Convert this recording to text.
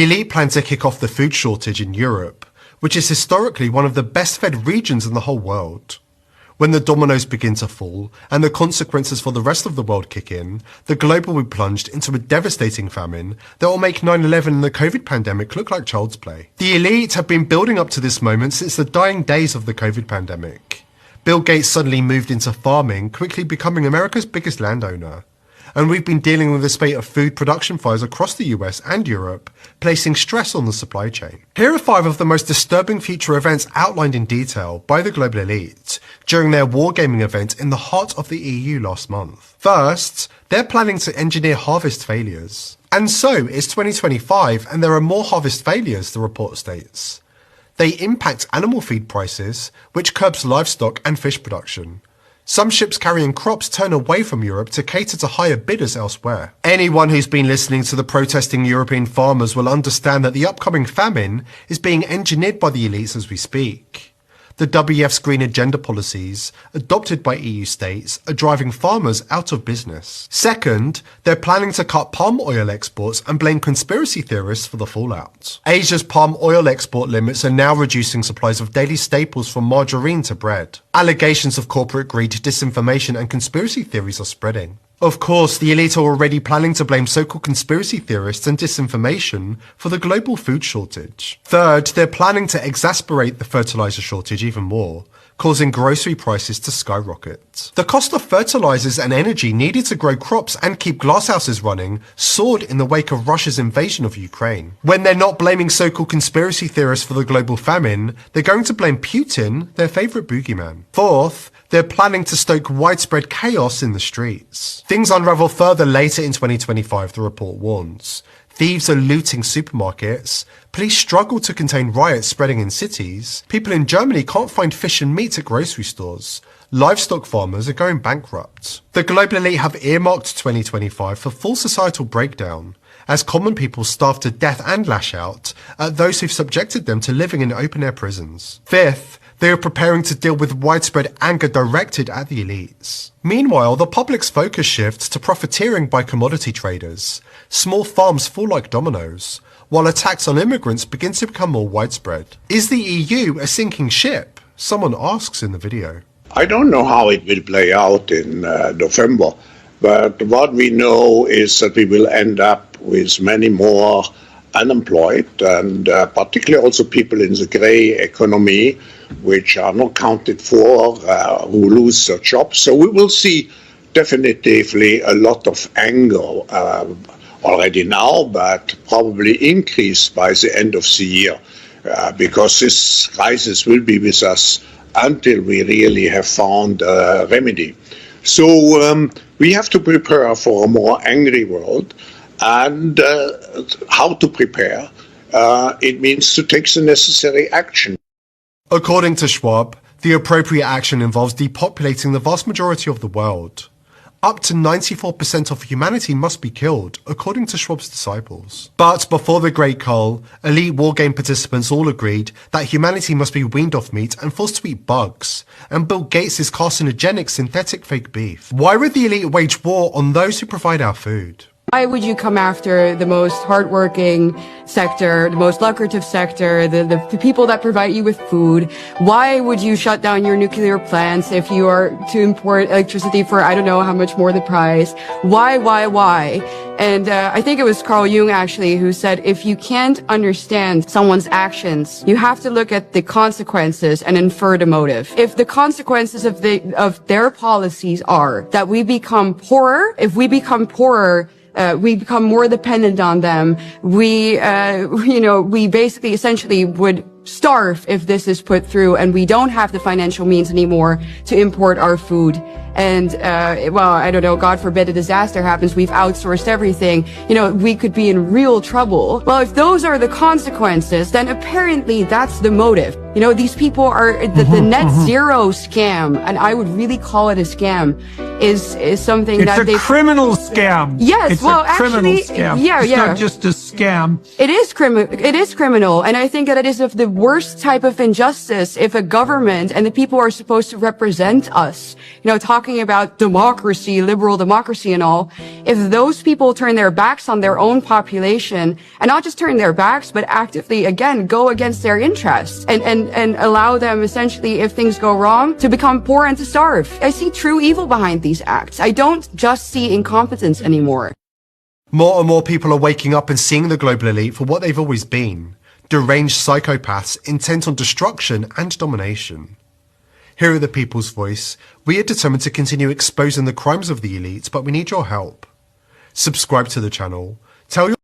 The elite plan to kick off the food shortage in Europe, which is historically one of the best-fed regions in the whole world. When the dominoes begin to fall and the consequences for the rest of the world kick in, the globe will be plunged into a devastating famine that will make 9/11 and the COVID pandemic look like child's play. The elite have been building up to this moment since the dying days of the COVID pandemic. Bill Gates suddenly moved into farming, quickly becoming America's biggest landowner. And we've been dealing with a spate of food production fires across the US and Europe, placing stress on the supply chain. Here are 5 of the most disturbing future events outlined in detail by the global elite during their wargaming event in the heart of the EU last month. First, they're planning to engineer harvest failures. And so, it's 2025 and there are more harvest failures, the report states. They impact animal feed prices, which curbs livestock and fish production. Some ships carrying crops turn away from Europe to cater to higher bidders elsewhere. Anyone who's been listening to the protesting European farmers will understand that the upcoming famine is being engineered by the elites as we speak. The WEF's green agenda policies, adopted by EU states, are driving farmers out of business. Second, they're planning to cut palm oil exports and blame conspiracy theorists for the fallout. Asia's palm oil export limits are now reducing supplies of daily staples from margarine to bread. Allegations of corporate greed, disinformation, and conspiracy theories are spreading. Of course, the elite are already planning to blame so-called conspiracy theorists and disinformation for the global food shortage. Third, they're planning to exacerbate the fertilizer shortage even more, causing grocery prices to skyrocket. The cost of fertilizers and energy needed to grow crops and keep glasshouses running soared in the wake of Russia's invasion of Ukraine. When they're not blaming so-called conspiracy theorists for the global famine, they're going to blame Putin, their favorite boogeyman. Fourth, they're planning to stoke widespread chaos in the streets. Things unravel further later in 2025, the report warns. Thieves are looting supermarkets, police struggle to contain riots spreading in cities, people in Germany can't find fish and meat at grocery stores, livestock farmers are going bankrupt. The global elite have earmarked 2025 for full societal breakdown, as common people starve to death and lash out at those who've subjected them to living in open-air prisons. Fifth, they are preparing to deal with widespread anger directed at the elites. Meanwhile, the public's focus shifts to profiteering by commodity traders. Small farms fall like dominoes, while attacks on immigrants begin to become more widespread. Is the EU a sinking ship? Someone asks in the video. I don't know how it will play out in November, but what we know is that we will end up with many more unemployed, and particularly also people in the grey economy, which are not counted for, who lose their jobs. So we will see definitively a lot of anger already now, but probably increased by the end of the year, because this crisis will be with us until we really have found a remedy. So we have to prepare for a more angry world, and how to prepare, it means to take the necessary action. According to Schwab, the appropriate action involves depopulating the vast majority of the world. Up to 94% of humanity must be killed, according to Schwab's disciples. But before the Great Cull, elite wargame participants all agreed that humanity must be weaned off meat and forced to eat bugs, and Bill Gates' carcinogenic synthetic fake beef. Why would the elite wage war on those who provide our food? Why would you come after the most hardworking sector, the most lucrative sector, the people that provide you with food? Why would you shut down your nuclear plants if you are to import electricity for I don't know how much more the price? Why? And I think it was Carl Jung actually who said, if you can't understand someone's actions, you have to look at the consequences and infer the motive. If the consequences of their policies are that we become poorer, if we become poorer, we become more dependent on them. We basically essentially would starve if this is put through, and we don't have the financial means anymore to import our food. And, well, I don't know, God forbid a disaster happens, we've outsourced everything, we could be in real trouble. Well, if those are the consequences, then apparently that's the motive. These people are, the net zero scam, and I would really call it a scam, is something it's a criminal scam. Yes, it's well, a criminal actually, scam. yeah, it's yeah. not just a scam. scam. It is criminal, and I think that it is of the worst type of injustice if a government and the people who are supposed to represent us, talking about democracy, liberal democracy and all, if those people turn their backs on their own population, and not just turn their backs, but actively, again, go against their interests and allow them essentially, if things go wrong, to become poor and to starve. I see true evil behind these acts. I don't just see incompetence anymore. More and more people are waking up and seeing the global elite for what they've always been: deranged psychopaths intent on destruction and domination. Here at the People's Voice, we are determined to continue exposing the crimes of the elite, but we need your help. Subscribe to the channel, tell your